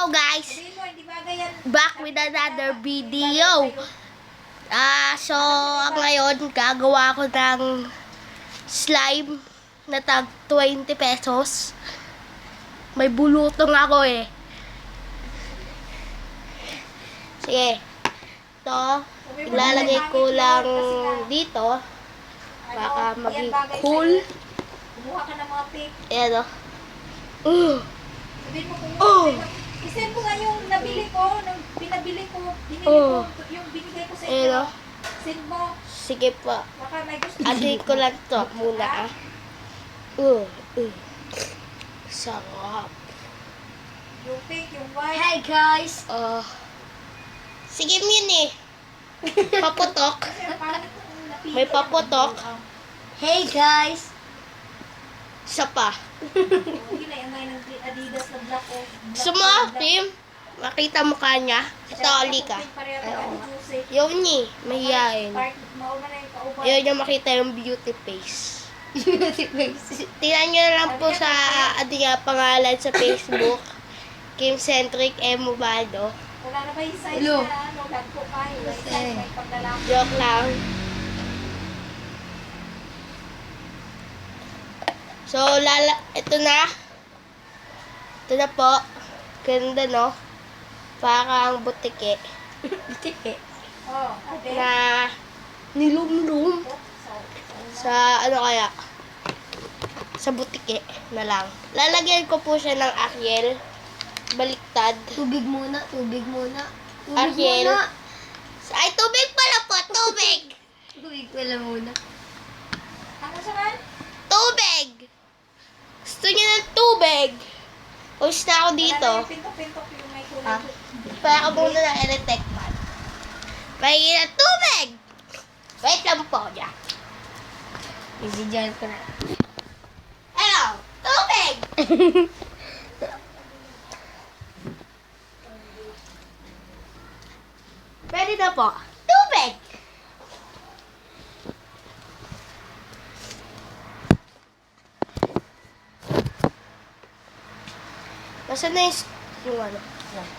Hello guys! Back with another video. So ngayon gagawa ko ng slime na tag 20 pesos. May bulutong ako eh. Sige. Ito, ilalagay ko lang dito. Baka maging cool. Kumuha ka ng mga pic. Ayan o. Sabihin mo kung isend mo nga yung nabili ko, pinabili ko, binili ko, yung binigay ko sa Ayan inyo. o. Send mo. Sige po. Baka may gusto. Atin ko lang to muna ah. Sarap. Yung pink, yung white. Hey guys! Sige yun eh. Paputok. Kasi ang pangit ng napili May ko. paputok. Hey guys! Isa pa. Hindi na yung ngayon ng Adidas na black o. Sumo, Tim. Makita mukha niya. Ito, alika. Yun ni. Mahihain. Yun yung makita yung beauty face. Beauty face. Tingnan nyo na lang po sa pangalan sa Facebook. Kim Centric M. Mubaldo. Wala na ba yung size Hello. na ano, lagpo pa, yung size may paglalaki. Joke lang. So, ito na. Ito na po. Ganda, no? Parang butike. Butike. Oh, ate. Na nilumlum. Sa ano kaya? Sa butike na lang. Lalagyan ko po siya ng Ariel. Baliktad. Tubig muna, tubig muna. Tubig Ariel. muna. Ay, tubig pala po. Tubig. Tubig pala muna. Ano sa man? Tubig. Gusto niya ng tubig. Push na ako dito. Wala na yung pintok-pintok yung may kulay. Paya ka muna ng electric fan. Pahingin ng tubig. Wait lang po niya. Isidyan ko na. Hello. Tubig. Pwede na po. Tubig. Nasaan na yung ano? Yan.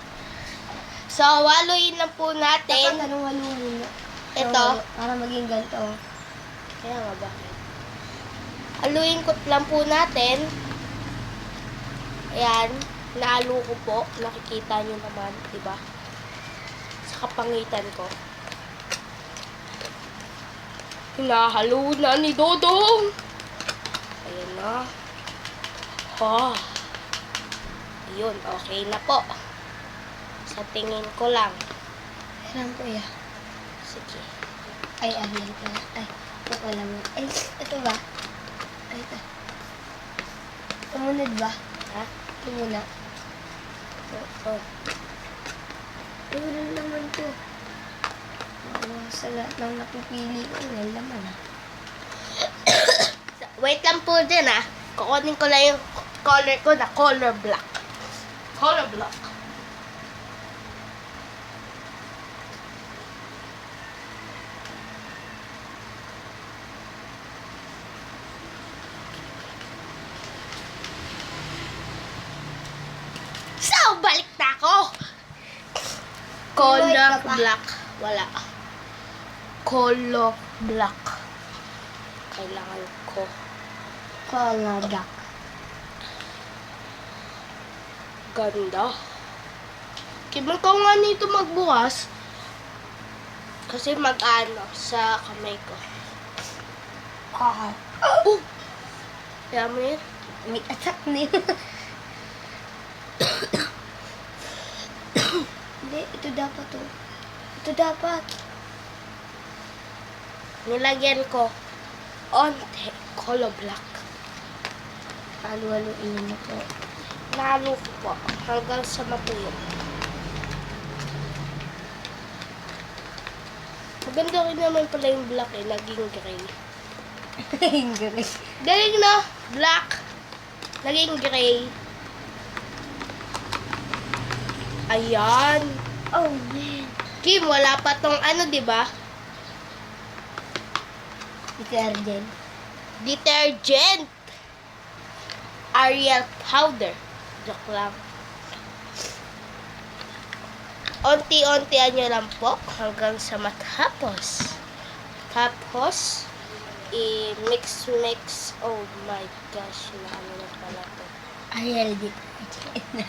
So, waluin lang po natin. Dapat anong walong muna. Ito. Para maging ganito. Kaya nga bakit? Haluin ko lang po natin. Ayan. Nahalo ko po. Nakikita nyo naman, di ba? Sa kapangitan ko. Hinahalo na ni Dodong. Ayan na. Ayun, okay na po. Sa tingin ko lang. Alam ko ya. Sige. Ay, ahiyan ko na. Ay, ito pala mo. Ay, ito ba? Ay, ito. Tumunod ba? Ha? Ito muna. Oo. Wala naman to. Sa lahat ng napipili ko, wala naman ah. Wait lang po dyan ah. Kukunin ko lang yung color ko na color black. Color black. So, balik na ako. Color White ka pa? black. Wala. Color black. Kailangan ko. Kaladak. Ganda. Kailan ko nga nito magbukas. Kasi mag-ano sa kamay ko. Oh! Kaya mo yun? May attack na yun. Hindi, ito dapat to. Ito dapat. Nilagyan ko onte color black. Halo-haloin mo po. Nalo ko po hanggang sa mapuyo. Maganda rin naman pala yung black eh. Naging gray. Galing. Galing na! Black. Naging gray. Ayan. Oh, man. Kim, wala pa tong ano, di ba? Detergent. Detergent. Ariel powder. Joke lang. Unti-untian nyo lang po hanggang sa matapos. Tapos, i-mix. Oh my gosh, ano na pala to. Ariel detergent.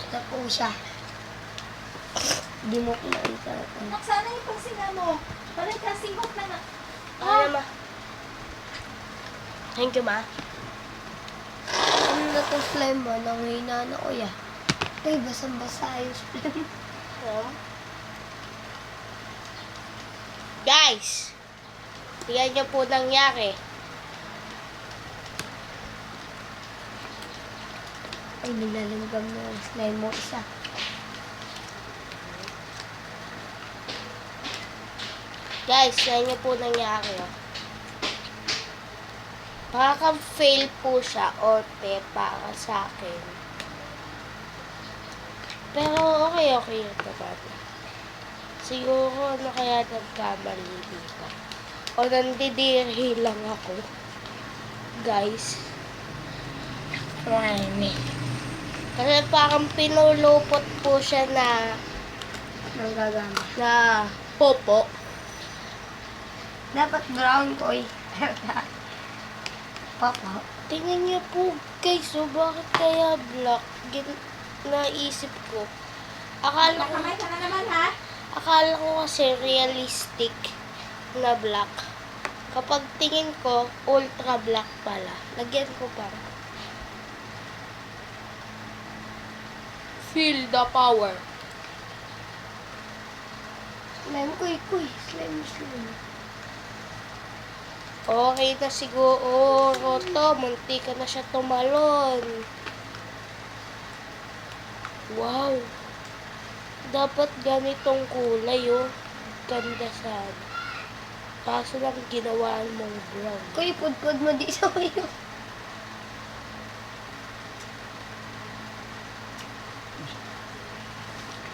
Ito po siya. Hindi mo pinakita. Anak, sana yung pagsinga mo. Parang kasingok na na. Ano ma? Thank you, ma. Ano na itong slime mo? Nanghina na ko ya. Ay, basang-basa yung slime. Guys, tingnan nyo po nangyari. Ay, nilalanggam na yung slime mo isa. Guys, tingnan nyo po nangyari. Oh. Makaka-fail po siya onte para sa akin. Pero okay yung naman. Siguro ano kaya nagkamali dito. O nandidiri lang ako. Guys. Slime. Kasi parang pinulupot po siya na Nanggagama. popo. Dapat brown ko eh. Papa. Tingnan niyo po guys, so bakit kaya black? Naisip ko. Akala Nakamay ka na naman, ha? ko kasi realistic na black. Kapag tingin ko, ultra black pala. Lagyan ko pa. Feel the power. Slime kuy. Slime. Okay na siguro to. Munti ka na siya tumalon. Wow. Dapat ganitong kulay, oh. Ganda sana. Kaso lang ginawaan mong brown. Kuy, pudpud mo di sa kayo.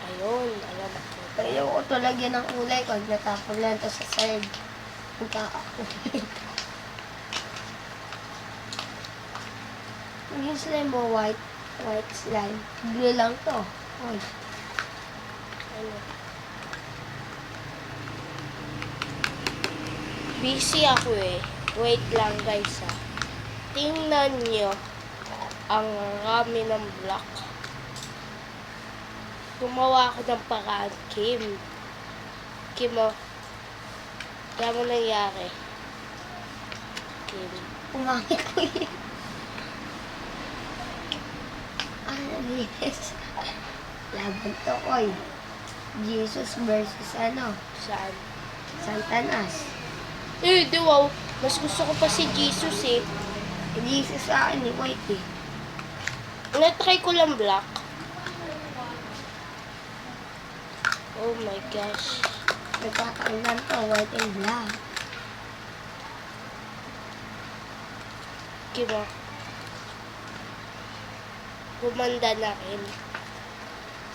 Ayun, alam ko. Ayaw ko to lagyan ng kulay ko. Natapon lang to sa side. Magkakakulay. Yung slime mo, white slime. Blue lang to. Oy. Ano? Busy ako eh. Wait lang guys ha. Tingnan nyo ang rami ng block. Gumawa ako ng paraan, Kim. Kim, oh. Kaya mo nangyari. Kim. Pumangit ko yun. Yes. Laban to, oy. Jesus versus ano? Saan? Santanas. Di wow. Mas gusto ko pa si Jesus eh. Jesus sa akin ni white eh. Na-try ko lang black. Oh my gosh. Nagkakaroon lang to, white and black. Kiba. Gumanda na rin.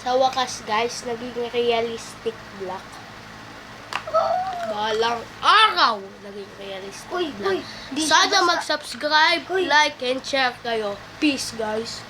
Sa wakas guys, naging realistic black. Balang araw, naging realistic Uy, black. di Sana siya basta- mag-subscribe, Uy. like, and share kayo. Peace guys.